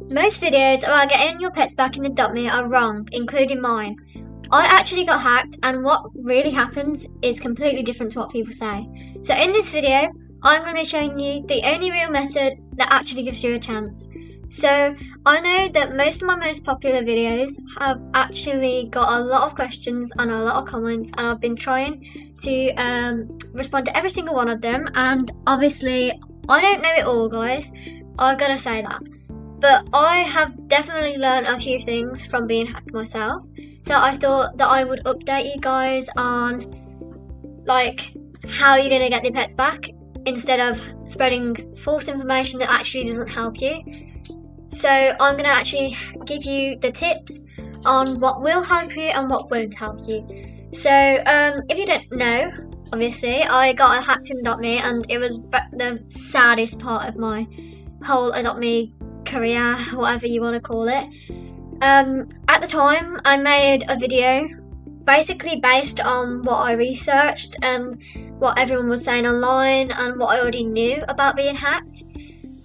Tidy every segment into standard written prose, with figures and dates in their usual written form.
Most videos about getting your pets back in adoptme are wrong, including mine. I actually got hacked, and what really happens is completely different to what people say. So in this video, I'm going to be showing you the only real method that actually gives you a chance. So I know that most of my most popular videos have actually got a lot of questions and a lot of comments, and I've been trying to respond to every single one of them, and obviously I don't know it all, guys. I've got to say that. But I have definitely learned a few things from being hacked myself. So I thought that I would update you guys on how you're going to get the pets back instead of spreading false information that actually doesn't help you. So I'm going to actually give you the tips on what will help you and what won't help you. So if you don't know, obviously I got hacked in adoptme, and it was the saddest part of my whole adoptme career, whatever you want to call it. At the time, I made a video basically based on what I researched and what everyone was saying online and what I already knew about being hacked.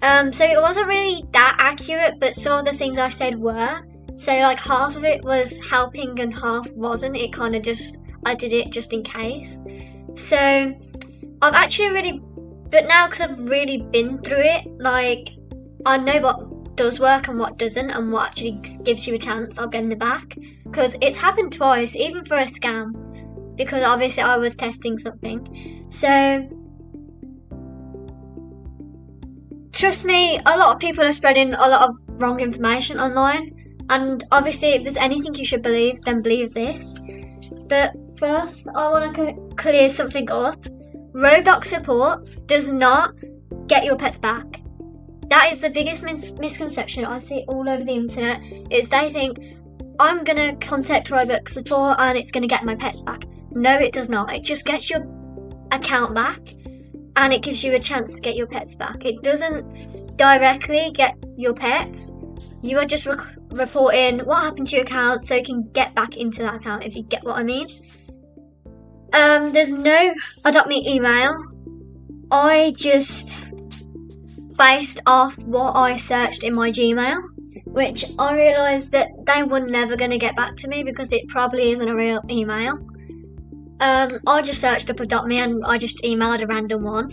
So it wasn't really that accurate, but some of the things I said were. So half of it was helping and half wasn't. It kind of just, I did it just in case. So I've actually but now because I've really been through it, I know what does work and what doesn't, and what actually gives you a chance of getting it back. Because it's happened twice, even for a scam, because obviously I was testing something. So trust me, a lot of people are spreading a lot of wrong information online, and obviously if there's anything you should believe, then believe this. But first, I want to clear something up. Roblox support does not get your pets back. That is the biggest misconception I see all over the internet, is they think I'm going to contact Roblox support and it's going to get my pets back. No, it does not. It just gets your account back and it gives you a chance to get your pets back. It doesn't directly get your pets. You are just reporting what happened to your account so you can get back into that account, if you get what I mean. There's no adoptme email. I just based off what I searched in my Gmail, which I realised that they were never going to get back to me because it probably isn't a real email. I just searched up adoptme and I just emailed a random one.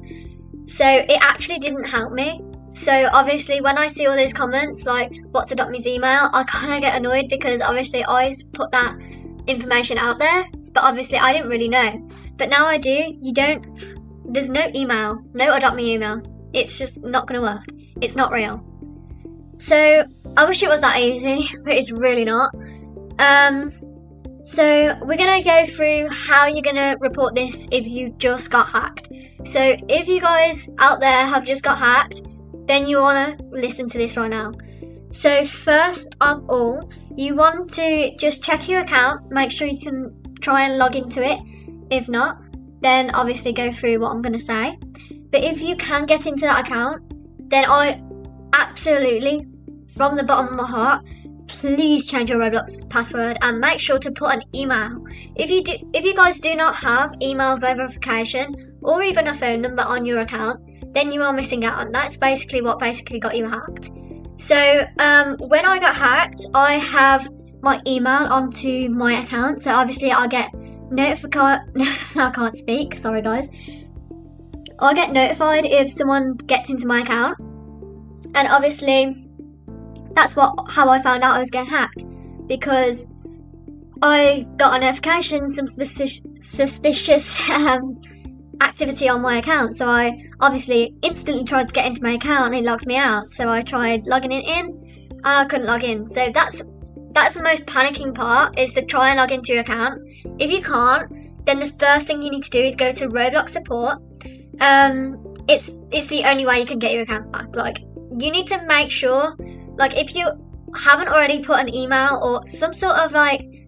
So it actually didn't help me. So obviously when I see all those comments what's adoptme's email, I kind of get annoyed because obviously I put that information out there, but obviously I didn't really know. But now I do. There's no email, no adoptme emails. It's just not going to work. It's not real. So I wish it was that easy, but it's really not. So we're going to go through how you're going to report this if you just got hacked. So if you guys out there have just got hacked, then you want to listen to this right now. So first of all, you want to just check your account, make sure you can try and log into it. If not, then obviously go through what I'm going to say. But if you can get into that account, then I absolutely, from the bottom of my heart, please change your Roblox password and make sure to put an email. If you guys do not have email verification or even a phone number on your account, then you are missing out, and that's basically what got you hacked. So when I got hacked, I have my email onto my account, so obviously I get notified. I can't speak, sorry guys. I get notified if someone gets into my account, and obviously that's how I found out I was getting hacked, because I got a notification, some suspicious activity on my account. So I obviously instantly tried to get into my account and it logged me out. So I tried logging it in and I couldn't log in. So that's the most panicking part, is to try and log into your account. If you can't, then the first thing you need to do is go to Roblox support. It's the only way you can get your account back. You need to make sure, if you haven't already put an email or some sort of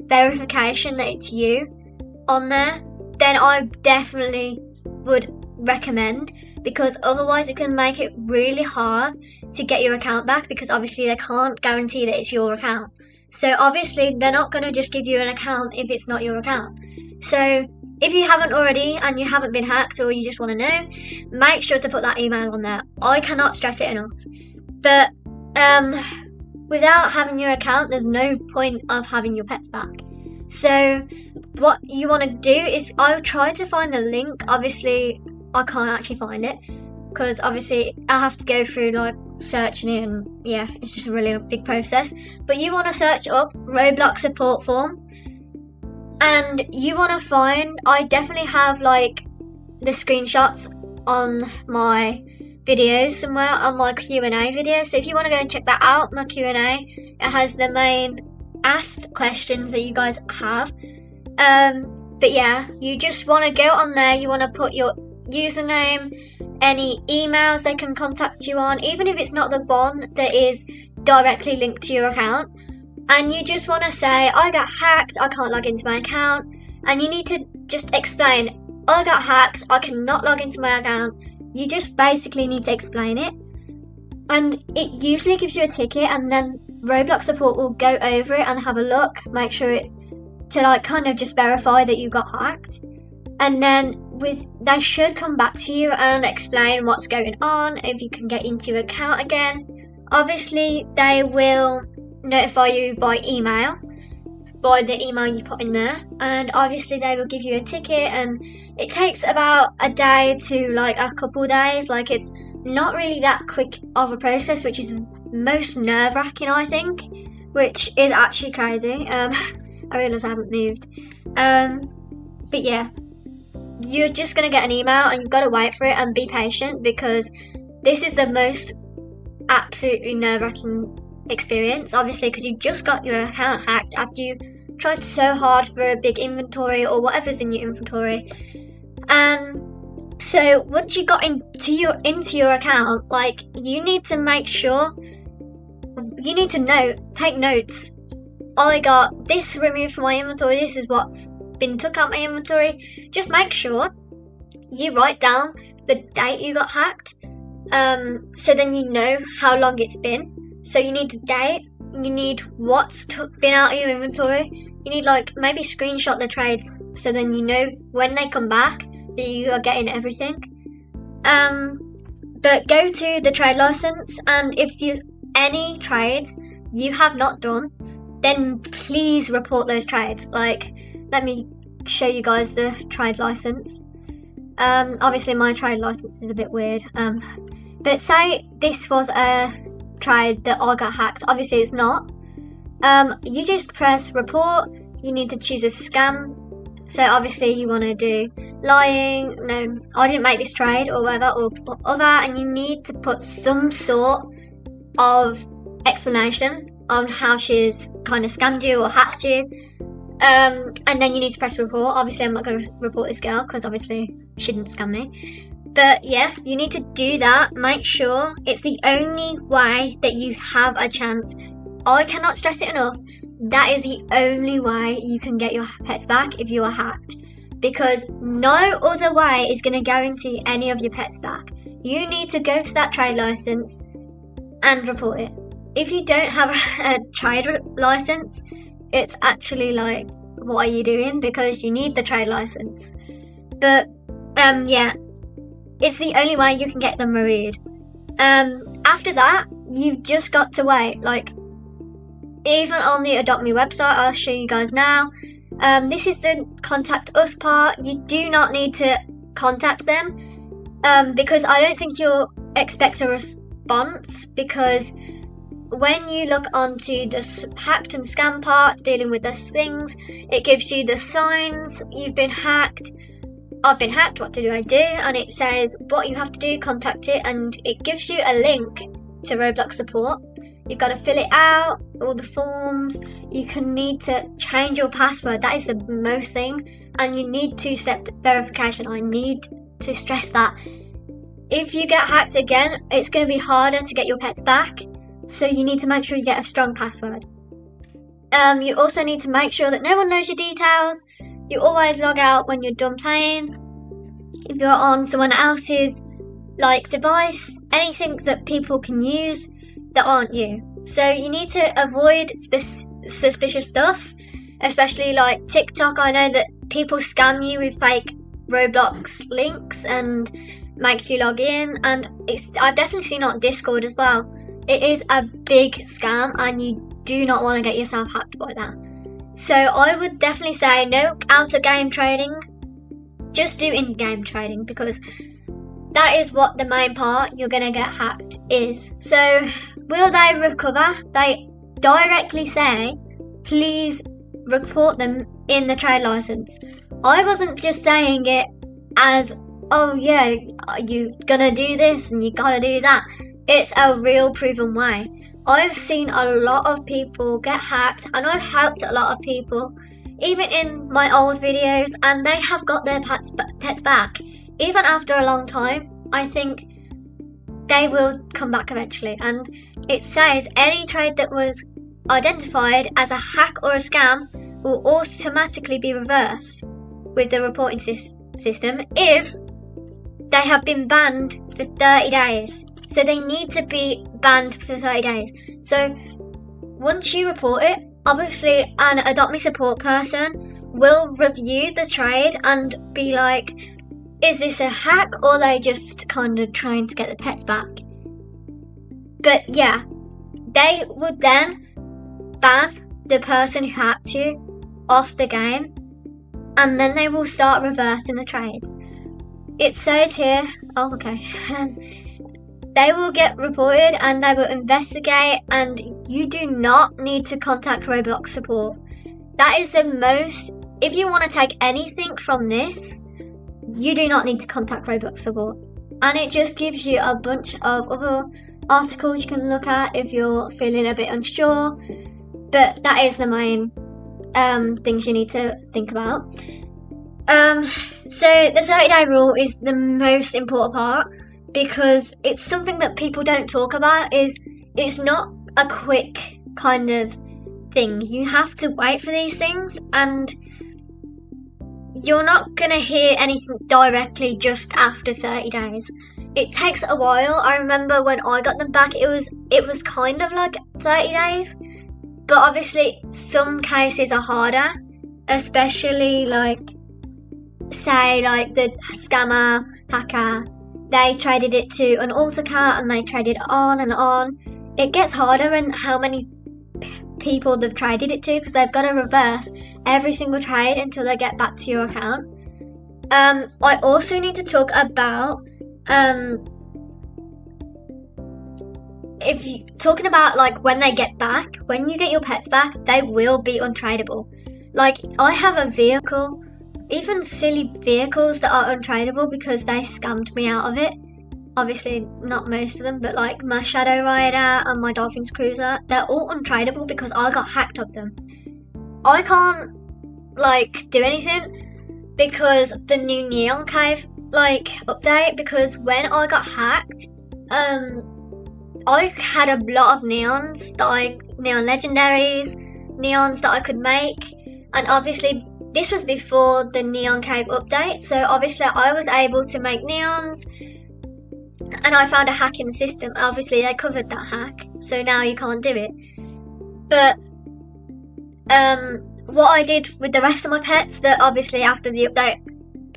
verification that it's you on there, then I definitely would recommend, because otherwise it can make it really hard to get your account back, because obviously they can't guarantee that it's your account. So obviously they're not going to just give you an account if it's not your account. So if you haven't already and you haven't been hacked, or you just want to know, make sure to put that email on there. I cannot stress it enough. But without having your account, there's no point of having your pets back. So what you want to do is, I've tried to find the link. Obviously I can't actually find it because obviously I have to go through like searching it, and yeah, it's just a really big process. But you want to search up Roblox support form, and you want to find, I definitely have like the screenshots on my videos somewhere, on my Q&A video. So if you want to go and check that out, my Q&A, it has the main asked questions that you guys have. But yeah, you just want to go on there, you want to put your username, any emails they can contact you on, even if it's not the one that is directly linked to your account. And you just want to say, I got hacked, I can't log into my account. And you need to just explain, I got hacked, I cannot log into my account. You just basically need to explain it. And it usually gives you a ticket, and then Roblox support will go over it and have a look, make sure it, to like kind of just verify that you got hacked. And then they should come back to you and explain what's going on, if you can get into your account again. Obviously they will notify you by email, by the email you put in there, and obviously they will give you a ticket, and it takes about a day to like a couple days. Like, it's not really that quick of a process, which is most nerve-wracking, I think, which is actually crazy. I realise I haven't moved. But yeah, you're just going to get an email and you've got to wait for it and be patient, because this is the most absolutely nerve-wracking experience, obviously, because you just got your account hacked after you tried so hard for a big inventory or whatever's in your inventory. So once you got into your account, like, you need to make sure, you need to take notes. I got this removed from my inventory, this is what's been took out my inventory. Just make sure you write down the date you got hacked, so then you know how long it's been. So you need the date, you need what's been out of your inventory, you need like maybe screenshot the trades, so then you know when they come back that you are getting everything. But go to the trade license, and if any trades you have not done, then please report those trades. Like, let me show you guys the trade license. Obviously my trade license is a bit weird. But say this was a trade that I got hacked. Obviously it's not. You just press report. You need to choose a scam. So obviously you want to do lying, no, I didn't make this trade, or whatever, or other, and you need to put some sort of explanation on how she's kind of scammed you or hacked you. And then you need to press report. Obviously I'm not going to report this girl because obviously she didn't scam me. But yeah, you need to do that. Make sure it's the only way that you have a chance. I cannot stress it enough. That is the only way you can get your pets back if you are hacked. Because no other way is going to guarantee any of your pets back. You need to go to that trade license and report it. If you don't have a trade license, it's actually like, what are you doing? Because you need the trade license. But yeah, it's the only way you can get them reviewed. After that, you've just got to wait. Like, even on the adoptme website, I'll show you guys now. This is the contact us part. You do not need to contact them, because I don't think you'll expect a response, because when you look onto the hacked and scam part, dealing with those things, it gives you the signs you've been hacked. I've been hacked, what do I do? And it says what you have to do, contact it, and it gives you a link to Roblox support. You've got to fill it out, all the forms. You can need to change your password. That is the most thing. And you need two-step verification. I need to stress that. If you get hacked again, it's going to be harder to get your pets back. So you need to make sure you get a strong password. You also need to make sure that no one knows your details. You always log out when you're done playing. If you're on someone else's device, anything that people can use that aren't you. So you need to avoid suspicious stuff, especially like TikTok. I know that people scam you with fake Roblox links and make you log in, and I've definitely seen it on Discord as well. It is a big scam and you do not want to get yourself hacked by that. So I would definitely say no out-of-game trading. Just do in-game trading, because that is what the main part you're going to get hacked is. So will they recover? They directly say, please report them in the trade license. I wasn't just saying it as, oh yeah, you're gonna do this and you gotta do that. It's a real proven way. I've seen a lot of people get hacked, and I've helped a lot of people, even in my old videos, and they have got their pets back. Even after a long time, I think they will come back eventually. And it says any trade that was identified as a hack or a scam will automatically be reversed with the reporting system if they have been banned for 30 days. So they need to be banned for 30 days. So once you report it, obviously an adoptme support person will review the trade and be like, is this a hack or are they just kind of trying to get the pets back? But yeah, they would then ban the person who hacked you off the game, and then they will start reversing the trades. It says here, oh okay, they will get reported and they will investigate, and you do not need to contact Roblox support. That is the most, if you want to take anything from this, you do not need to contact Roblox support. And it just gives you a bunch of other articles you can look at if you're feeling a bit unsure. But that is the main things you need to think about. So the 30-day rule is the most important part, because it's something that people don't talk about. It's not a quick kind of thing. You have to wait for these things, and you're not going to hear anything directly just after 30 days. It takes a while. I remember when I got them back, it was kind of like 30 days. But obviously some cases are harder, especially like, say like the scammer, hacker, they traded it to an alt account and they traded on and on. It gets harder in how many people they've traded it to, because they've got to reverse every single trade until they get back to your account. I also need to talk about if you talking about like when they get back, when you get your pets back, they will be untradeable. Like I have a vehicle, even silly vehicles that are untradeable because they scammed me out of it. Obviously not most of them, but like my Shadow Rider and my Dolphins Cruiser, they're all untradeable because I got hacked of them. I can't like do anything because the new Neon Cave like update, because when I got hacked, I had a lot of neons that neon legendaries, neons that I could make, and obviously this was before the Neon Cave update, so obviously I was able to make neons, and I found a hack in the system. Obviously they covered that hack, so now you can't do it. But what I did with the rest of my pets, that obviously after the update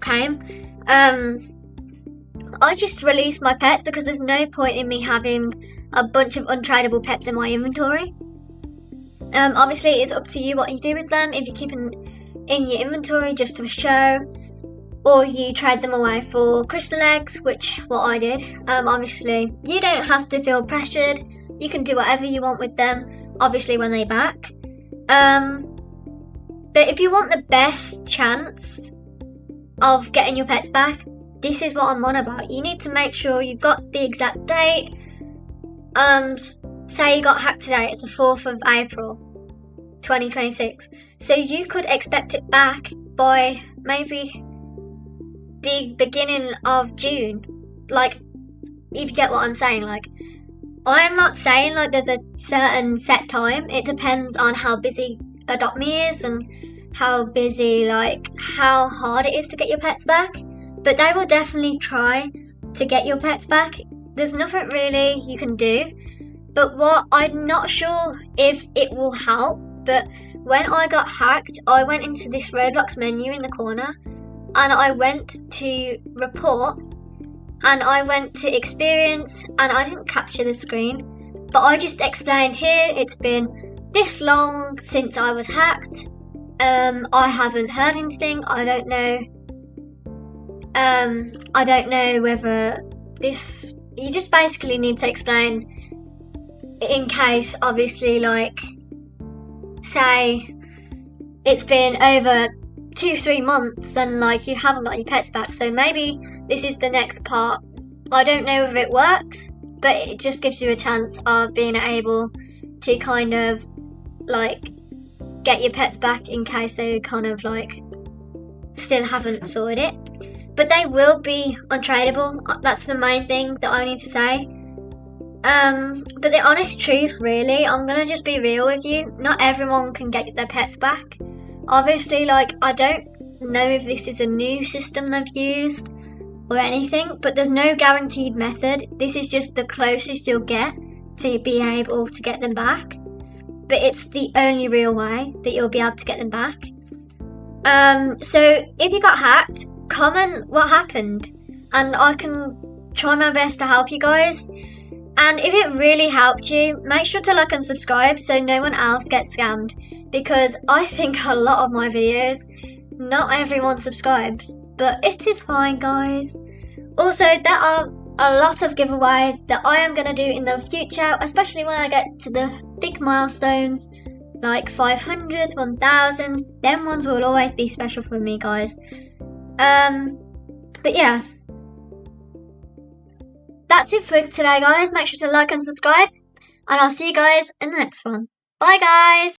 came, I just released my pets because there's no point in me having a bunch of untradeable pets in my inventory. Obviously it's up to you what you do with them, if you keep them in your inventory just for show, or you trade them away for crystal eggs, which what I did. Obviously you don't have to feel pressured, you can do whatever you want with them, obviously when they're back. But if you want the best chance of getting your pets back, this is what I'm on about. You need to make sure you've got the exact date. Say you got hacked today, it's the 4th of April 2026. So you could expect it back by maybe the beginning of June. Like, if you get what I'm saying, like, I'm not saying like there's a certain set time. It depends on how busy adoptme is and how busy, like, how hard it is to get your pets back. But they will definitely try to get your pets back. There's nothing really you can do. But what I'm not sure if it will help, but when I got hacked, I went into this Roblox menu in the corner and I went to report and I went to experience, and I didn't capture the screen, But I just explained here it's been this long since I was hacked. I haven't heard anything. I don't know whether this. You just basically need to explain in case, obviously, like, say it's been over 2-3 months and like you haven't got your pets back. So maybe this is the next part. I don't know if it works, but it just gives you a chance of being able to kind of like get your pets back in case they kind of like still haven't sorted it. But they will be untradeable. That's the main thing that I need to say. But the honest truth, really, I'm gonna just be real with you. Not everyone can get their pets back. Obviously, like, I don't know if this is a new system they've used or anything, but there's no guaranteed method. This is just the closest you'll get to be able to get them back. But it's the only real way that you'll be able to get them back. So if you got hacked, comment what happened, and I can try my best to help you guys. And if it really helped you, make sure to like and subscribe so no one else gets scammed. Because I think a lot of my videos, not everyone subscribes. But it is fine, guys. Also, there are a lot of giveaways that I am going to do in the future, especially when I get to the big milestones, like 500, 1000. Them ones will always be special for me, guys. But yeah. That's it for today, guys. Make sure to like and subscribe, and I'll see you guys in the next one. Bye, guys!